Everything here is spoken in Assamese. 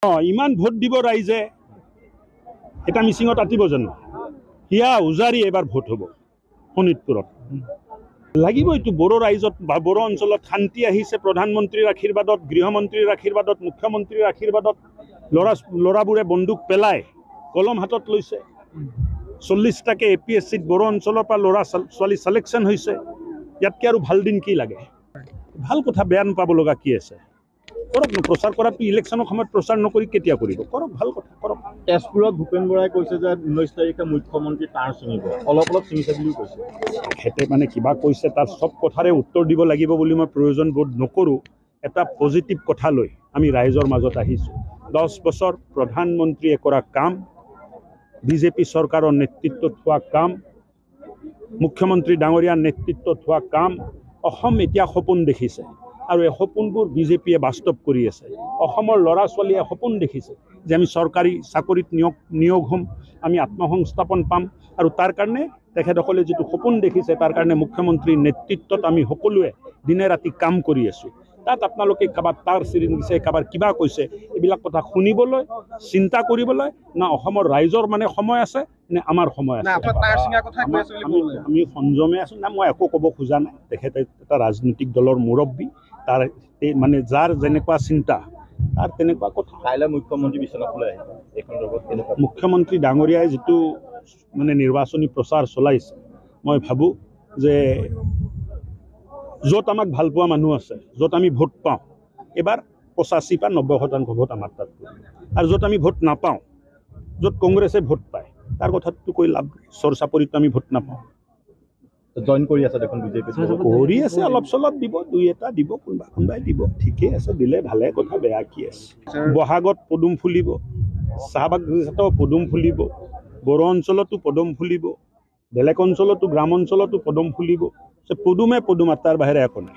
ইমান ভোট দিব ৰাইজে এটা মিচিঙত আতিব জানো হিয়া উজাৰি এবাৰ ভোট হ'ব শোণিতপুৰত লাগিব এইটো বড়ো ৰাইজত বা বড়ো অঞ্চলত শান্তি আহিছে প্ৰধানমন্ত্ৰীৰ আশীৰ্বাদত গৃহমন্ত্ৰীৰ আশীৰ্বাদত মুখ্যমন্ত্ৰীৰ আশীৰ্বাদত ল'ৰাবোৰে বন্দুক পেলাই কলম হাতত লৈছে 40টাকে APSCত বড়ো অঞ্চলৰ পৰা ল'ৰা ছোৱালী সিলেকশ্যন হৈছে ইয়াতকৈ আৰু ভাল দিন কি লাগে ভাল কথা বেয়া নাপাব লগা কি আছে কৰক প্ৰচাৰ কৰাটো ইলেকশ্যনৰ সময়ত প্ৰচাৰ নকৰি কেতিয়া কৰিব কৰক ভাল কথা কৰক তেজপুৰত ভূপেন বৰাই কৈছে যে 19 তাৰিখে মুখ্যমন্ত্ৰী তাৰ ছিঙিব অলপ ছিঙিছে বুলিও কৈছে তেখেতে মানে কিবা কৈছে তাত সব কথাৰে উত্তৰ দিব লাগিব বুলি মই প্ৰয়োজন বোধ নকৰোঁ এটা পজিটিভ কথা লৈ আমি ৰাইজৰ মাজত আহিছোঁ 10 বছৰ প্ৰধানমন্ত্ৰীয়ে কৰা কাম বিজেপি চৰকাৰৰ নেতৃত্বত হোৱা কাম মুখ্যমন্ত্ৰী ডাঙৰীয়াৰ নেতৃত্বত হোৱা কাম অসম এতিয়া সপোন দেখিছে আৰু এই সপোনবোৰ বিজেপিয়ে বাস্তৱ কৰি আছে অসমৰ ল'ৰা ছোৱালীয়ে সপোন দেখিছে যে আমি চৰকাৰী চাকৰিত নিয়োগ হ'ম আমি আত্মসংস্থাপন পাম আৰু তাৰ কাৰণে তেখেতসকলে যিটো সপোন দেখিছে তাৰ কাৰণে মুখ্যমন্ত্ৰীৰ নেতৃত্বত আমি সকলোৱে দিনে ৰাতি কাম কৰি আছোঁ তাত আপোনালোকে কাবাৰ তাৰ চিৰিং দিছে কাবাৰ কিবা কৈছে এইবিলাক কথা শুনিবলৈ চিন্তা কৰিবলৈ না অসমৰ ৰাইজৰ মানে সময় আছে নে আমাৰ সময় আছে আমি সংযমে আছোঁ না মই একো ক'ব খোজা নাই তেখেতে এটা ৰাজনৈতিক দলৰ মুৰব্বী তাৰ মানে যাৰ যেনেকুৱা চিন্তা তাৰ তেনেকুৱা কথা কাইলৈ মুখ্যমন্ত্ৰী বিচনালৈ আহিব এই সন্দৰ্ভত মুখ্যমন্ত্ৰী ডাঙৰীয়াই যিটো মানে নিৰ্বাচনী প্ৰচাৰ চলাইছে মই ভাবোঁ যে য'ত আমাক ভাল পোৱা মানুহ আছে য'ত আমি ভোট পাওঁ এবাৰ 85 বা 90% ভোট আমাৰ তাত আৰু য'ত আমি ভোট নাপাওঁ য'ত কংগ্ৰেছে ভোট পায় তাৰ কথাটো কৈ লাভ চৰচাপৰিত আমি ভোট নাপাওঁ জইন কৰি আছে দেখোন বিজেপি কৰি আছে অলপ চলপ দিব দুই এটা দিব কোনোবাই দিব ঠিকেই আছে দিলে ভালে কথা বেয়া কি আছে বহাগত পদুম ফুলিব চাহ বাগিচাতো পদুম ফুলিব বড়ো অঞ্চলতো পদুম ফুলিব বেলেগ অঞ্চলতো গ্ৰাম অঞ্চলতো পদুম ফুলিব পদুমে পদুম তাৰ বাহিৰে একো নাই